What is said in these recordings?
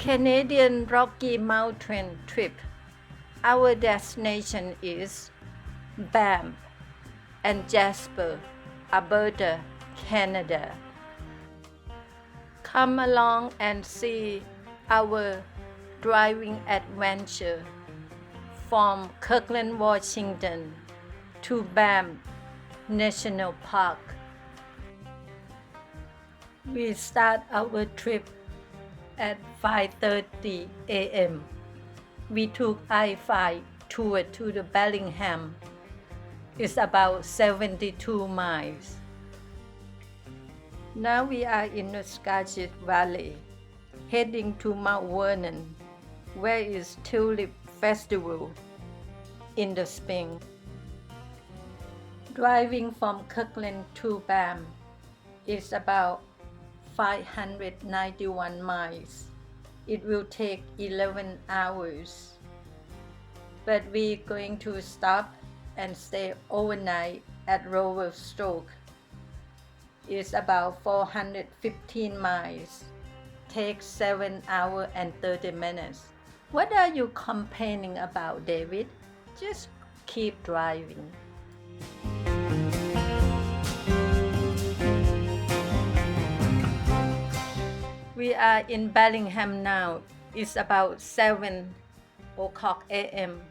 Canadian Rocky Mountain trip. Our destination is Banff and Jasper, Alberta, Canada. Come along and see our driving adventure from Kirkland, Washington to Banff National Park. We start our trip at 5:30 a.m. We took I-5 tour to the Bellingham. It's about 72 miles. Now we are in the Skagit Valley, heading to Mount Vernon, where is Tulip Festival in the spring. Driving from Kirkland to Banff is about 591 miles. It will take 11 hours. But we're going to stop and stay overnight at Revelstoke. It's about 415 miles. Takes 7 hours and 30 minutes. What are you complaining about, David? Just keep driving. We are in Bellingham now. It's about 7 o'clock a.m.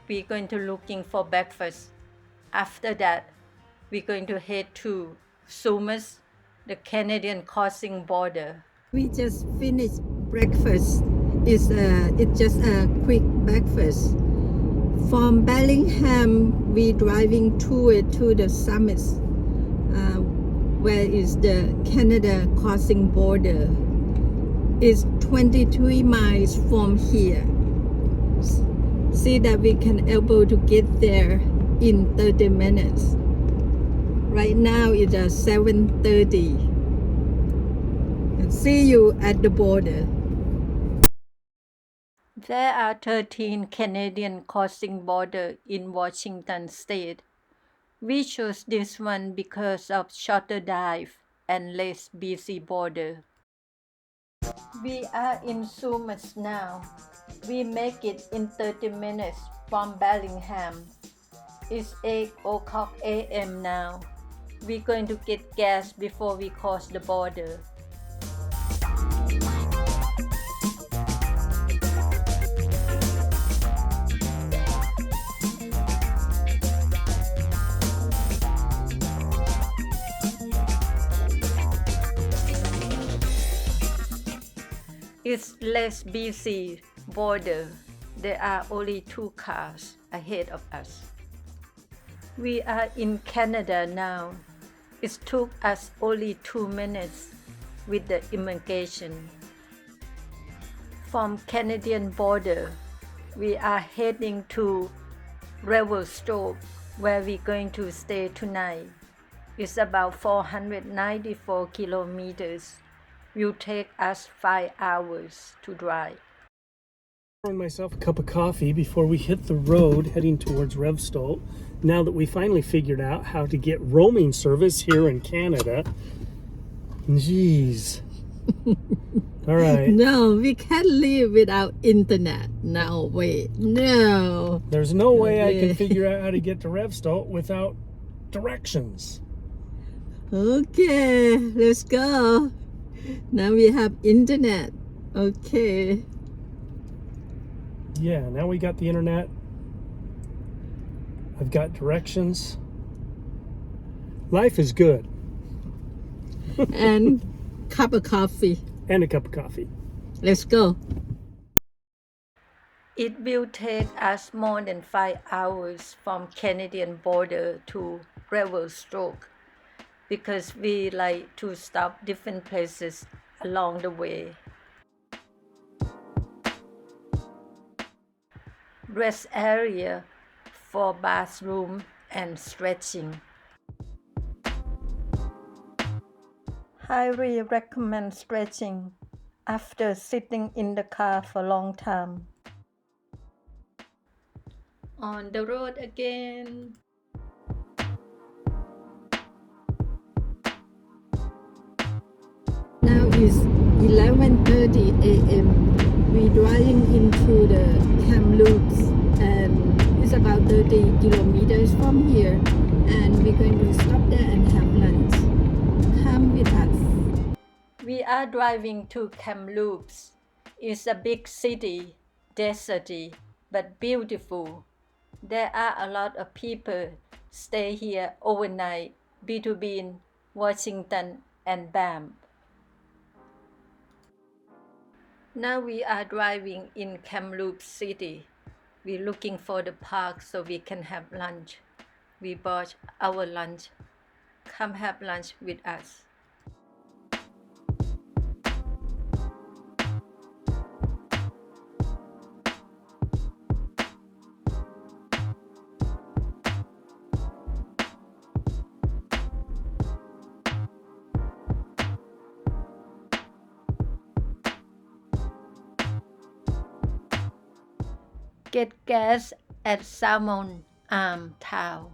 We're going to looking for breakfast. After that, we're going to head to Sumas, the Canadian crossing border. We just finished breakfast. It's just a quick breakfast. From Bellingham, we're driving to the summit, where is the Canada crossing border. It's 23 miles from here. See that we can able to get there in 30 minutes. Right now it's 7:30. See you at the border. There are 13 Canadian crossing border in Washington state. We chose this one because of shorter dive and less busy border. We are in Sumas now. We make it in 30 minutes from Bellingham. It's 8 o'clock a.m. now. We're going to get gas before we cross the border. It's less busy border. There are only 2 cars ahead of us. We are in Canada now. It took us only 2 minutes with the immigration. From Canadian border, we are heading to Revelstoke, where we're going to stay tonight. It's about 494 kilometers. Will take us 5 hours to drive. Pouring myself a cup of coffee before we hit the road heading towards Revelstoke. Now that we finally figured out how to get roaming service here in Canada. Jeez. All right. No, we can't live without internet. No, wait. No. There's no way I can figure out how to get to Revelstoke without directions. Okay, let's go. Now we have internet. Okay. Yeah, now we got the internet. I've got directions. Life is good. And cup of coffee. And a cup of coffee. Let's go. It will take us more than 5 hours from Canadian border to Revelstoke, because we like to stop different places along the way. Rest area for bathroom and stretching. Highly recommend stretching after sitting in the car for a long time. On the road again. Now is 11:30 a.m. Kamloops, and it's about 30 kilometers from here, and we're going to stop there and have lunch. Come with us. We are driving to Kamloops. It's a big city, deserty, but beautiful. There are a lot of people stay here overnight between Washington and Banff. Now we are driving in Kamloops City. We're looking for the park so we can have lunch. We bought our lunch. Come have lunch with us. Get gas at Salmon Arm Town,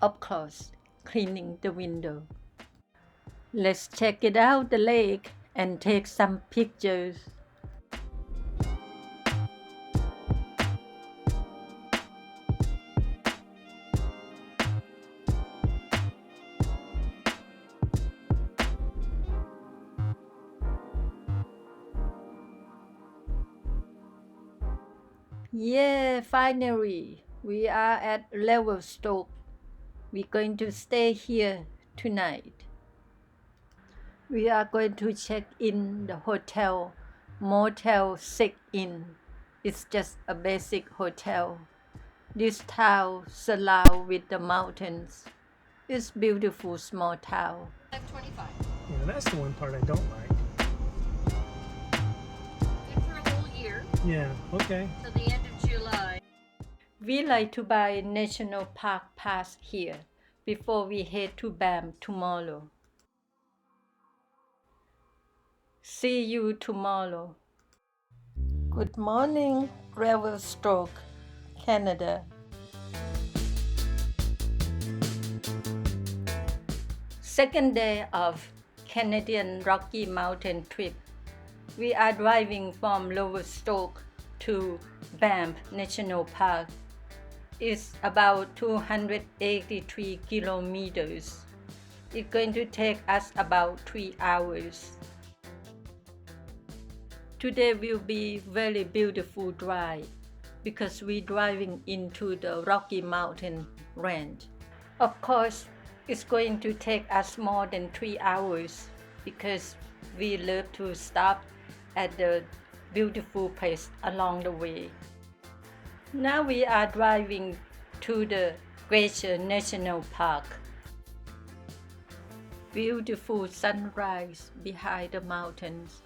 up close, cleaning the window. Let's check it out, the lake, and take some pictures. Yeah, finally, we are at Levelstoke. We're going to stay here tonight. We are going to check in the hotel, Motel 6 Inn. It's just a basic hotel. This town surrounded with the mountains. It's beautiful small town. 25. Yeah, that's the one part I don't like. Good for a whole year, Yeah, okay. till the end of July. We like to buy National Park pass here before we head to Banff tomorrow. See you tomorrow. Good morning, Revelstoke, Canada. Second day of Canadian Rocky Mountain trip. We are driving from Revelstoke to Banff National Park. It's about 283 kilometers. It's going to take us about 3 hours. Today will be very beautiful drive because we're driving into the Rocky Mountain range. Of course, it's going to take us more than 3 hours because we love to stop at the beautiful place along the way. Now we are driving to the Glacier National Park. Beautiful sunrise behind the mountains.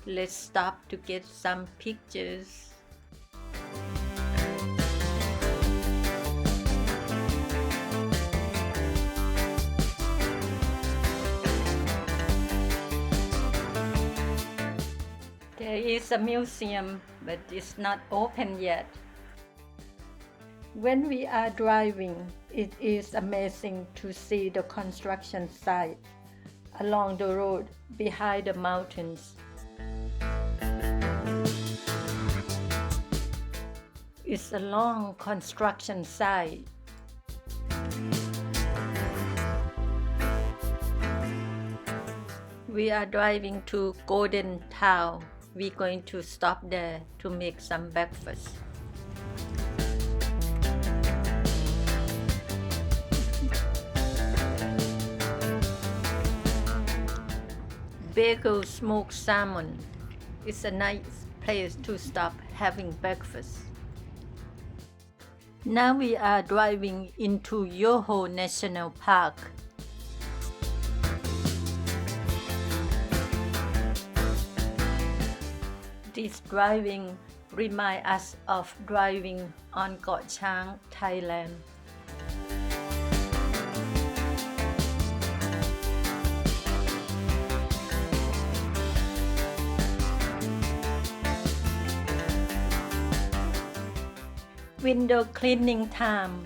Let's stop to get some pictures. There is a museum, but it's not open yet. When we are driving, it is amazing to see the construction site along the road behind the mountains. It's a long construction site. We are driving to Golden Town. We're going to stop there to make some breakfast. Bagel smoked salmon. It's a nice place to stop having breakfast. Now we are driving into Yoho National Park. This driving reminds us of driving on Got Chang, Thailand. Window cleaning time.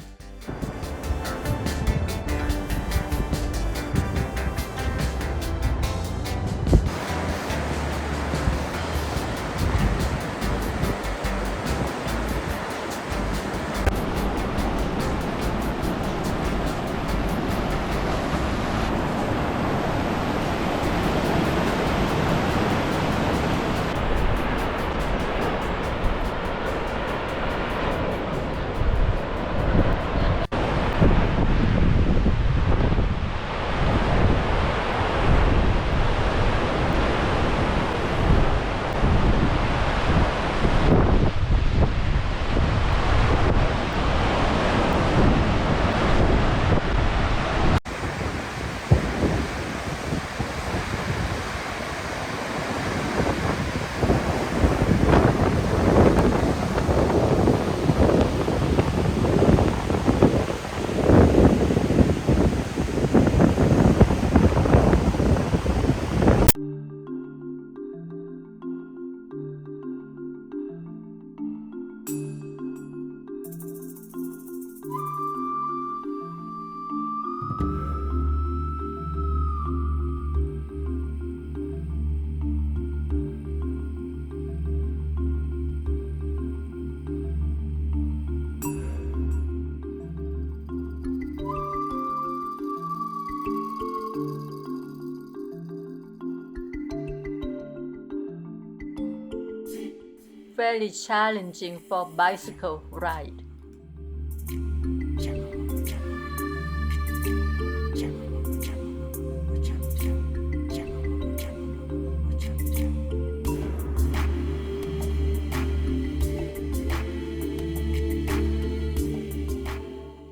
very challenging for bicycle ride.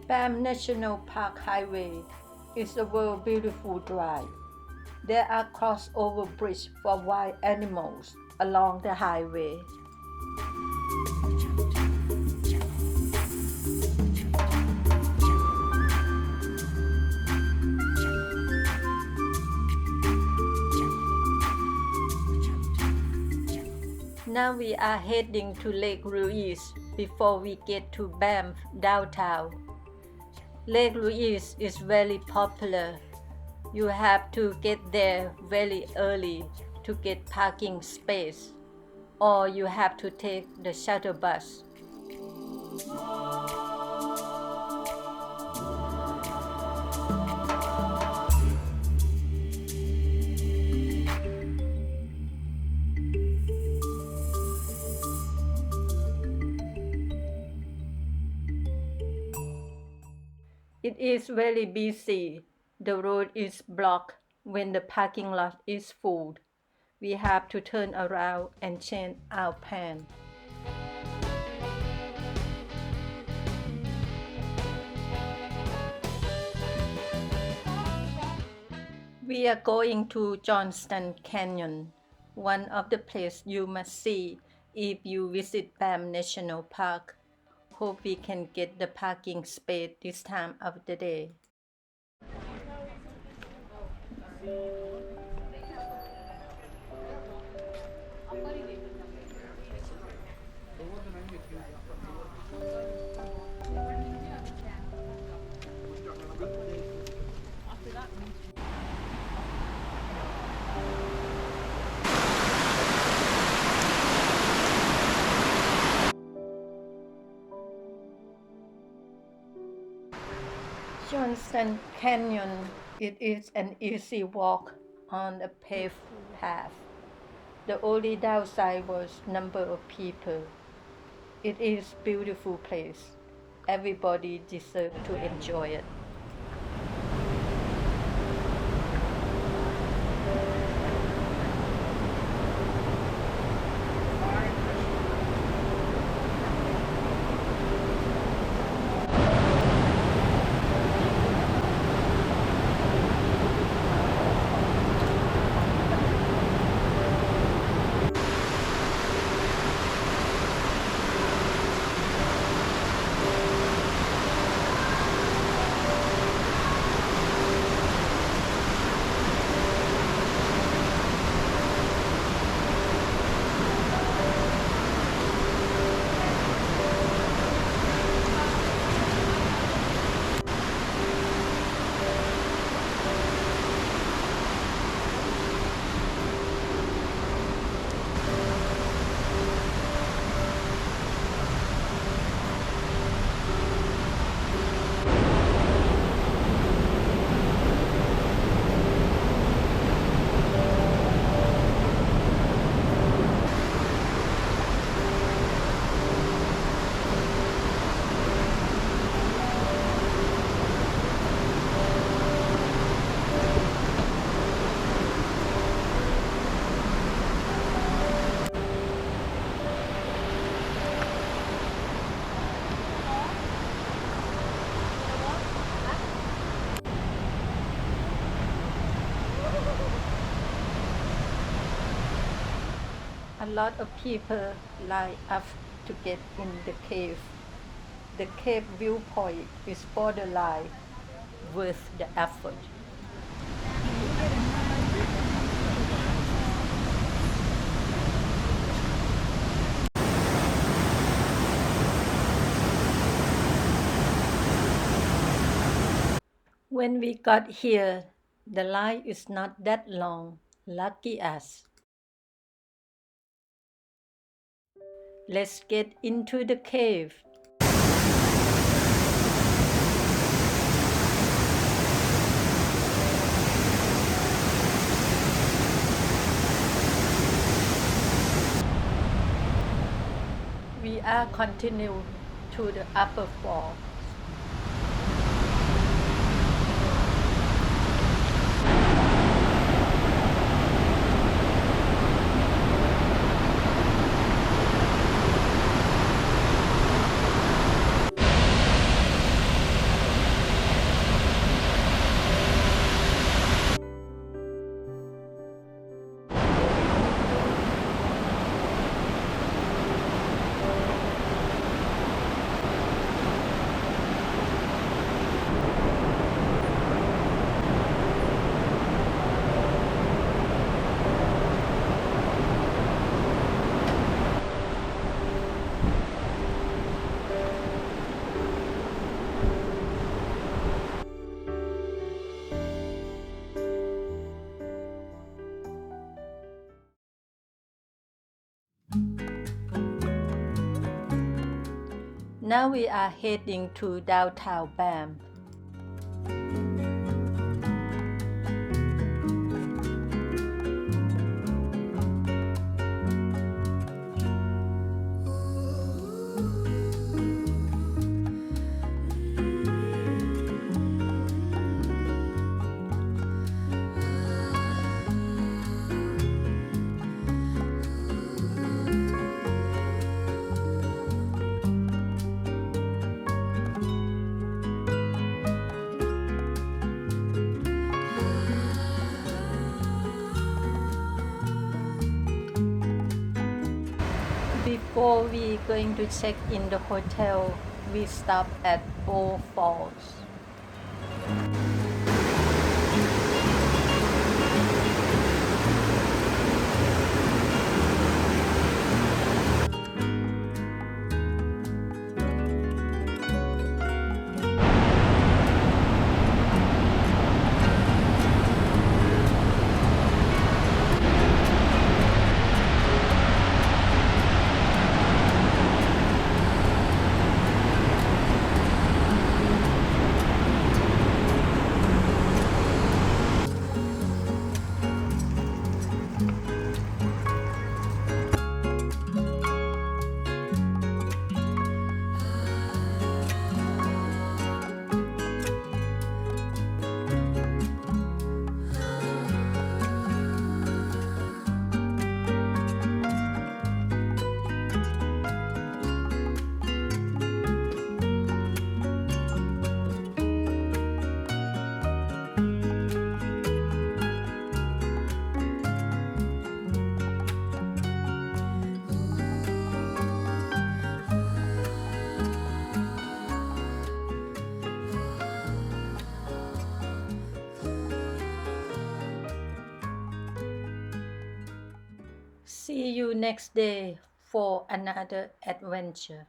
Banff National Park Highway is a very beautiful drive. There are crossover bridges for wild animals along the highway. Now we are heading to Lake Louise before we get to Banff downtown. Lake Louise is very popular. You have to get there very early to get parking space, or you have to take the shuttle bus. It is very busy. The road is blocked when the parking lot is full. We have to turn around and change our plan. We are going to Johnston Canyon, one of the places you must see if you visit Banff National Park. Hope we can get the parking space this time of the day. Johnston Canyon, it is an easy walk on a paved path. The only downside was number of people. It is beautiful place. Everybody deserves to enjoy it. A lot of people line up to get in the cave. The cave viewpoint is borderline worth the effort. When we got here, the line is not that long. Lucky us. Let's get into the cave. We are continue to the upper fall. Now we are heading to downtown Banff. Before we going to check in the hotel, we stop at Bow Falls. See you next day for another adventure.